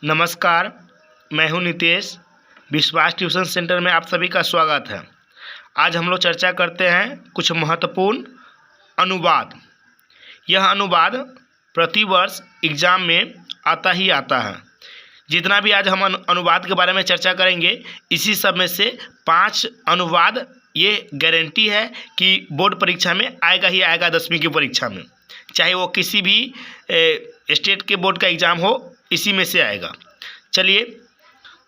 नमस्कार, मैं हूं नितेश। विश्वास ट्यूशन सेंटर में आप सभी का स्वागत है। आज हम लोग चर्चा करते हैं कुछ महत्वपूर्ण अनुवाद। यह अनुवाद प्रतिवर्ष एग्ज़ाम में आता ही आता है। जितना भी आज हम अनुवाद के बारे में चर्चा करेंगे, इसी सब में से 5 अनुवाद ये गारंटी है कि बोर्ड परीक्षा में आएगा ही आएगा। 10वीं की परीक्षा में, चाहे वो किसी भी स्टेट के बोर्ड का एग्ज़ाम हो, इसी में से आएगा। चलिए,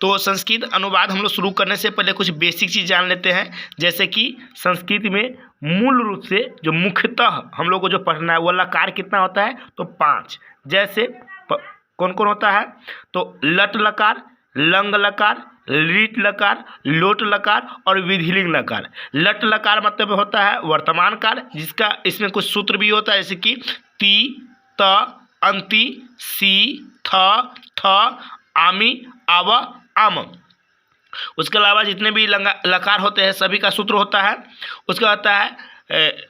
तो संस्कृत अनुवाद हम लोग शुरू करने से पहले कुछ बेसिक चीज़ जान लेते हैं। जैसे कि संस्कृत में मूल रूप से जो मुख्यतः हम लोग को जो पढ़ना है वो लकार कितना होता है, तो 5। जैसे कौन कौन होता है, तो लट लकार, लंग लकार, लीट लकार, लोट लकार और विधिलिंग लकार। लट लकार मतलब होता है वर्तमान काल, जिसका इसमें कुछ सूत्र भी होता है, जैसे कि ती, त, अंति, सी, थ, थ, आमी, आव, आम। उसके अलावा जितने भी लकार होते हैं सभी का सूत्र होता है। उसका होता है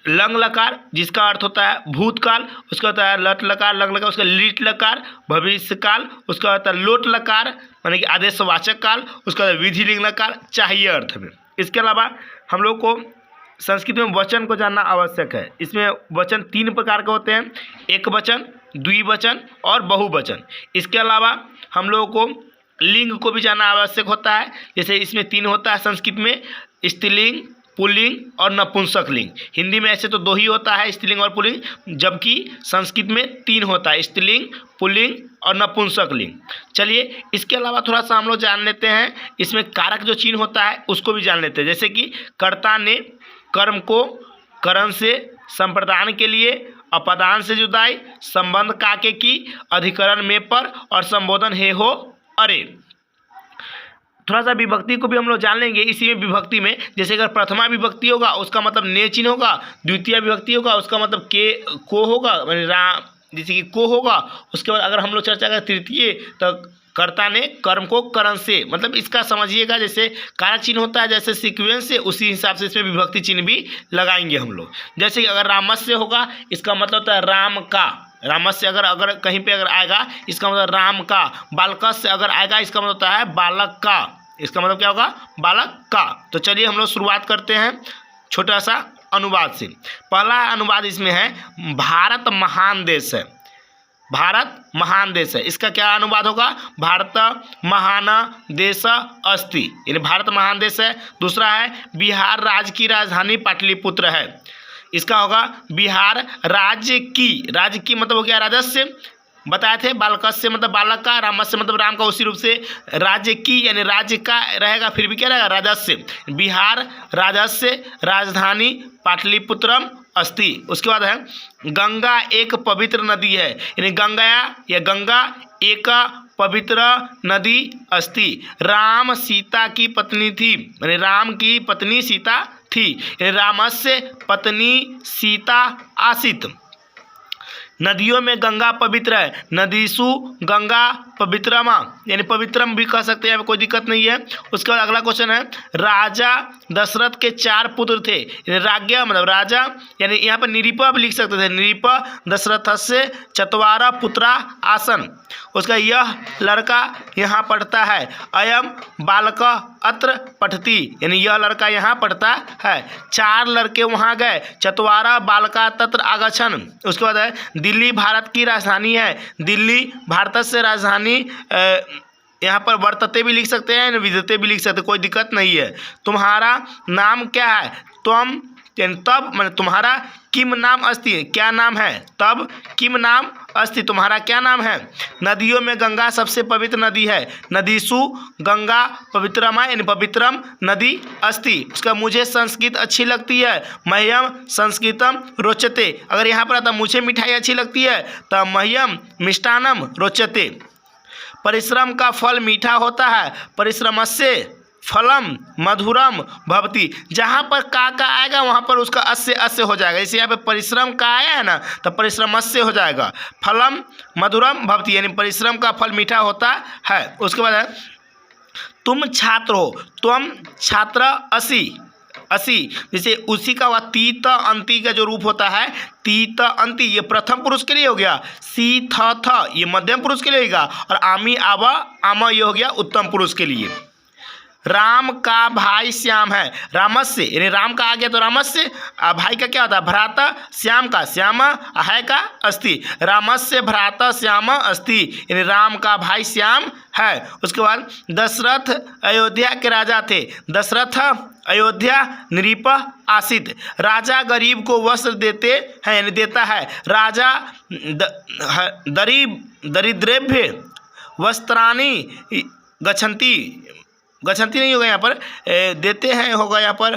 लंग लकार, जिसका अर्थ होता है भूतकाल। उसका होता है लट लकार, लंग लकार। उसका लीट लकार भविष्यकाल। उसका होता है लोट लकार यानी कि आदेशवाचक काल। उसका होता है विधिलिंग लकार चाहिए अर्थ में। इसके अलावा हम लोग को संस्कृत में वचन को जानना आवश्यक है। इसमें वचन 3 प्रकार के होते हैं, एक वचन, द्विवचन और बहुवचन। इसके अलावा हम लोगों को लिंग को भी जानना आवश्यक होता है। जैसे इसमें 3 होता है संस्कृत में, स्त्रीलिंग, पुल्लिंग और नपुंसक लिंग। हिंदी में ऐसे तो 2 ही होता है, स्त्रीलिंग और पुल्लिंग, जबकि संस्कृत में 3 होता है, स्त्रीलिंग, पुल्लिंग और नपुंसक लिंग। चलिए, इसके अलावा थोड़ा सा हम लोग जान लेते हैं, इसमें कारक जो चिन्ह होता है उसको भी जान लेते हैं। जैसे कि कर्ता ने कर्म को करण से संप्रदान के लिए, अपदान से जुदाई, संबंध काके की, अधिकरण में पर और संबोधन हे हो अरे। थोड़ा सा विभक्ति को भी हम लोग जान लेंगे। इसी में विभक्ति में जैसे अगर प्रथमा विभक्ति होगा उसका मतलब ने चिन्ह होगा, द्वितीय विभक्ति होगा उसका मतलब के को होगा, राम जैसे कि को होगा। उसके बाद अगर हम लोग चर्चा करें तृतीय, तो कर्ता ने कर्म को करण से, मतलब इसका समझिएगा जैसे कारक चिन्ह होता है जैसे सीक्वेंस से, उसी हिसाब से इसमें विभक्ति चिन्ह भी लगाएंगे हम लोग। जैसे कि अगर रामस्य होगा इसका मतलब होता है राम का, रामस्य अगर कहीं पे अगर आएगा इसका मतलब राम का। बालकस से अगर आएगा इसका मतलब होता है बालक का, इसका मतलब क्या होगा, बालक का। तो चलिए हम लोग शुरुआत करते हैं छोटा सा अनुवाद से। पहला अनुवाद इसमें है, भारत महान देश है। भारत महान देश है, इसका क्या अनुवाद होगा, भारत महान देश अस्ति, यानी भारत महान देश है। दूसरा है, बिहार राज्य की राजधानी पाटलिपुत्र है। इसका होगा बिहार राज्य की मतलब हो गया राजस्य, बताए थे। बालकस्य मतलब बालक का, रामस्य मतलब राम का, उसी रूप से राज्य की यानी राज्य का रहेगा, फिर भी क्या रहेगा, राजस्य। बिहार राजस्य राजधानी पाटलिपुत्रम अस्ति। उसके बाद है, गंगा एक पवित्र नदी है, यानी गंगा एक पवित्र नदी अस्ति। राम सीता की पत्नी थी, यानी राम की पत्नी सीता थी, यानी रामस्य पत्नी सीता आसीत। नदियों में गंगा पवित्र है, नदीसु गंगा पवित्रमा, यानी पवित्रम भी कह सकते हैं, कोई दिक्कत नहीं है। उसके बाद अगला क्वेश्चन है, राजा दशरथ के 4 पुत्र थे, यानी राज्ञ मतलब राजा, यानी यहाँ पर निरीप भी लिख सकते थे, निरीप दशरथ से 4 पुत्रा आसन। उसका यह लड़का यहाँ पढ़ता है, अयम बालक अत्र पठती, यानी यह लड़का यहाँ पढ़ता है। 4 लड़के वहाँ गए, 4 बालका तत्र आगछन। उसके बाद है, दिल्ली भारत की राजधानी है, दिल्ली भारत से राजधानी, यहाँ पर वर्तते भी लिख सकते हैं, विदते भी लिख सकते हैं, कोई दिक्कत नहीं है। तुम्हारा नाम क्या है, तुम तब मतलब तुम्हारा किम नाम अस्ति, क्या नाम है, तब किम नाम अस्ति, तुम्हारा क्या नाम है। नदियों में गंगा सबसे पवित्र नदी है, नदीसु गंगा पवित्रमा, यानी पवित्रम नदी अस्ति। उसका मुझे संस्कृत अच्छी लगती है, मह्यम संस्कृतम रोचते। अगर यहाँ पर आता मुझे मिठाई अच्छी लगती है तो मह्यम मिष्टान्नम रोचते। परिश्रम का फल मीठा होता है, परिश्रमस्य फलम मधुरम भवति। जहाँ पर का आएगा वहाँ पर उसका अस्य हो जाएगा। जैसे यहाँ पे परिश्रम का आया है ना, तो परिश्रमस्य हो जाएगा। फलम मधुरम भवति, यानी परिश्रम का फल मीठा होता है। उसके बाद है, तुम छात्र हो, तुम छात्र असि, असी, जैसे उसी का वह तीत अंति का जो रूप होता है तीत अंति, ये प्रथम पुरुष के लिए हो गया। सी थ थ ये मध्यम पुरुष के लिए होगा। और आमी आवा आमा ये हो गया उत्तम पुरुष के लिए। राम का भाई श्याम है, रामस्य यानी राम का आ गया तो रामस्य, भाई का क्या होता है भ्राता, श्याम का श्याम, है का अस्ति, रामस्य भ्राता श्याम अस्ति यानी राम का भाई श्याम है। उसके बाद दशरथ अयोध्या के राजा थे, दशरथ अयोध्या नृप आसित, राजा गरीब को वस्त्र देते हैं यानी देता है, राजा दरिद्रेभ्य वस्त्राणि गच्छन्ति, गच्छन्ति नहीं होगा यहाँ पर, देते हैं होगा यहाँ पर,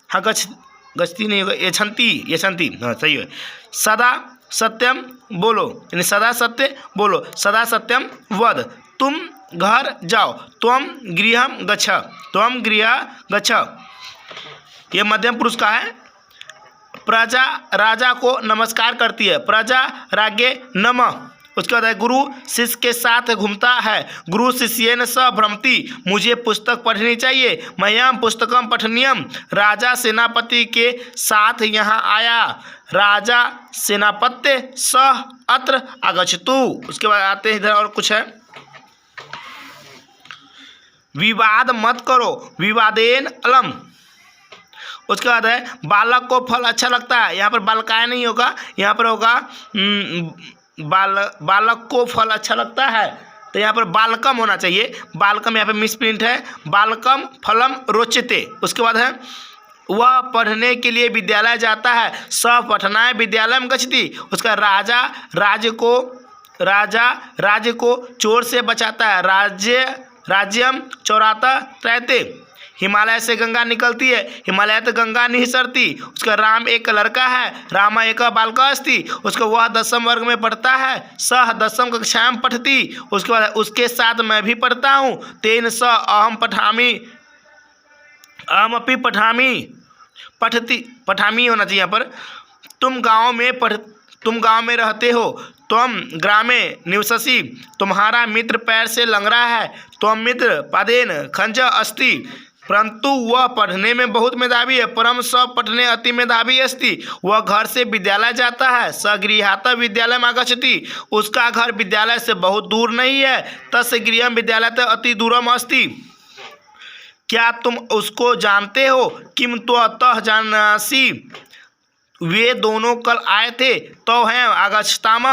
हाँ गच्छती नहीं होगा, यछन्ति हाँ सही है। सदा सत्यम बोलो यानी सदा सत्य बोलो, सदा सत्यम वद, तुम घर जाओ, त्वम गृहम गच्छ, त्वम गृह गच्छ, ये मध्यम पुरुष का है। प्रजा राजा को नमस्कार करती है, प्रजा राज्ञे नमः। उसके बाद है गुरु शिष्य के साथ घूमता है, गुरु शिष्येन स भ्रमति, मुझे पुस्तक पढ़नी चाहिए, मह्यम पुस्तकम पठनीयम, राजा सेनापति के साथ यहाँ आया, राजा सेनापत्य सह अत्र आगच्छतु। उसके बाद आते हैं इधर और कुछ है, विवाद मत करो, विवादेन अलम। उसके बाद है बालक को फल अच्छा लगता है, यहाँ पर बालकाय नहीं होगा, यहाँ पर होगा बालक को फल अच्छा लगता है, तो यहाँ पर बालकम होना चाहिए, बालकम यहाँ पे मिसप्रिंट है, बालकम फलम रोचते। उसके बाद है वह पढ़ने के लिए विद्यालय जाता है, स पठनाय विद्यालय में गच्छति। उसका राजा राज्य को चोर से बचाता है, राज्यम चौराता त्रैते, हिमालय से गंगा निकलती है, हिमालय तो गंगा नहीं सरती। उसका राम एक लड़का है, रामा एक बालका अस्ति। उसको वह 10वीं वर्ग में पढ़ता है, सह 10वीं कक्षा में पढ़ती। उसके बाद उसके साथ मैं भी पढ़ता हूँ, तेन स अहम पठामी, अहमपि पठामी, पठामी होना चाहिए यहाँ पर। तुम गांव में रहते हो, तुम ग्रामे निवससी, तुम्हारा मित्र पैर से लंगड़ा है, तुम मित्र पादेन खंज अस्ति, परंतु वह पढ़ने में बहुत मेधावी है, परम स पठने अति मेधावी अस्ति। वह घर से विद्यालय जाता है, सगृहात विद्यालय में आगच्छति, उसका घर विद्यालय से बहुत दूर नहीं है, तस्य गृहम विद्यालय अति दूरम अस्ति। क्या तुम उसको जानते हो? किम त्वतः जानासि, वे दोनों कल आए थे, तो हैं आगच्छताम।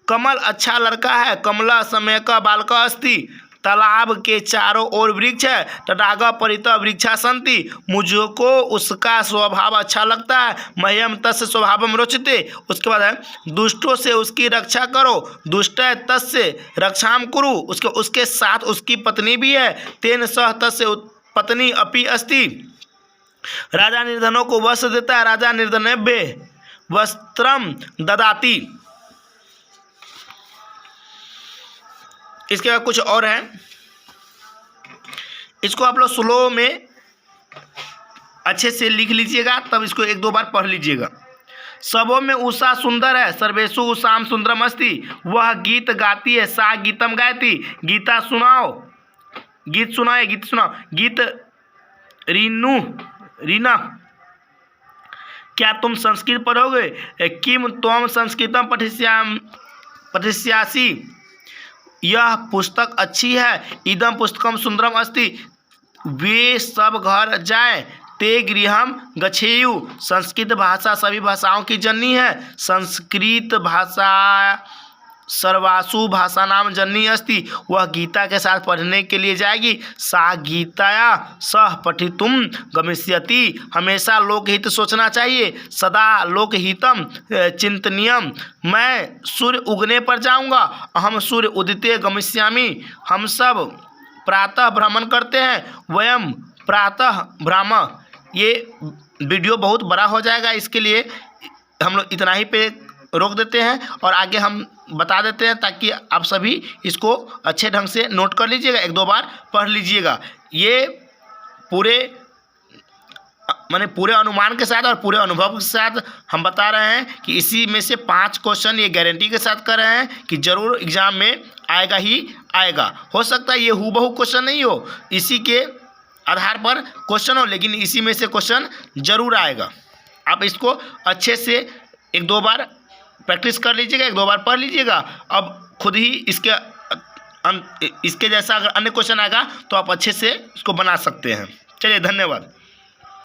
कमल अच्छा लड़का है, कमला समय का बालका अस्ति, तालाब के चारों ओर वृक्ष है, तडागा परितः वृक्षा संति, मुझको उसका स्वभाव अच्छा लगता है, मह्यम तस्य स्वभावम रोचते। उसके बाद है दुष्टों से उसकी रक्षा करो, दुष्ट तस्य रक्षाम कुरु, उसके साथ उसकी पत्नी भी है, तेन सह तस्य पत्नी अपि अस्ति। राजा निर्धनों को वस्त्र देता है, राजा निर्धनेभ्य वस्त्रम ददाति। इसके बाद कुछ और है, इसको आप लोग स्लो में अच्छे से लिख लीजिएगा, तब इसको 1-2 बार पढ़ लीजिएगा। सबों में उषा सुंदर है, सर्वेषु उषाम सुंदरम अस्ति, वह गीत गाती है, सा गीतम गायती, गीता सुनाओ, गीत सुनाए, गीत सुनाओ, गीत रीना। क्या तुम संस्कृत पढ़ोगे? किम त्वम संस्कृतम पठिष्यासि, यह पुस्तक अच्छी है, इदम पुस्तकम सुंदरम अस्ति। वे सब घर जाए, ते गृहम गच्छेयु, संस्कृत भाषा सभी भाषाओं की जननी है, संस्कृत भाषा सर्वासु भाषा नाम जननी अस्ति, वह गीता के साथ पढ़ने के लिए जाएगी। सा गीताया सह पठितुम गमिष्यति, हमेशा लोकहित सोचना चाहिए, सदा लोकहितम चिंतनीयम, मैं सूर्य उगने पर जाऊंगा, अहम सूर्य उदिते गमिष्यामि, हम सब प्रातः भ्रमण करते हैं, वयम प्रातः भ्राम। ये वीडियो बहुत बड़ा हो जाएगा, इसके लिए हम लोग इतना ही पे रोक देते हैं और आगे हम बता देते हैं, ताकि आप सभी इसको अच्छे ढंग से नोट कर लीजिएगा, 1-2 बार पढ़ लीजिएगा। ये पूरे अनुमान के साथ और पूरे अनुभव के साथ हम बता रहे हैं कि इसी में से 5 क्वेश्चन ये गारंटी के साथ कर रहे हैं कि ज़रूर एग्ज़ाम में आएगा ही आएगा। हो सकता है ये हूबहू क्वेश्चन नहीं हो, इसी के आधार पर क्वेश्चन हो, लेकिन इसी में से क्वेश्चन जरूर आएगा। आप इसको अच्छे से 1-2 बार प्रैक्टिस कर लीजिएगा, 1-2 बार पढ़ लीजिएगा। अब खुद ही इसके जैसा अगर अन्य क्वेश्चन आएगा तो आप अच्छे से इसको बना सकते हैं। चलिए, धन्यवाद।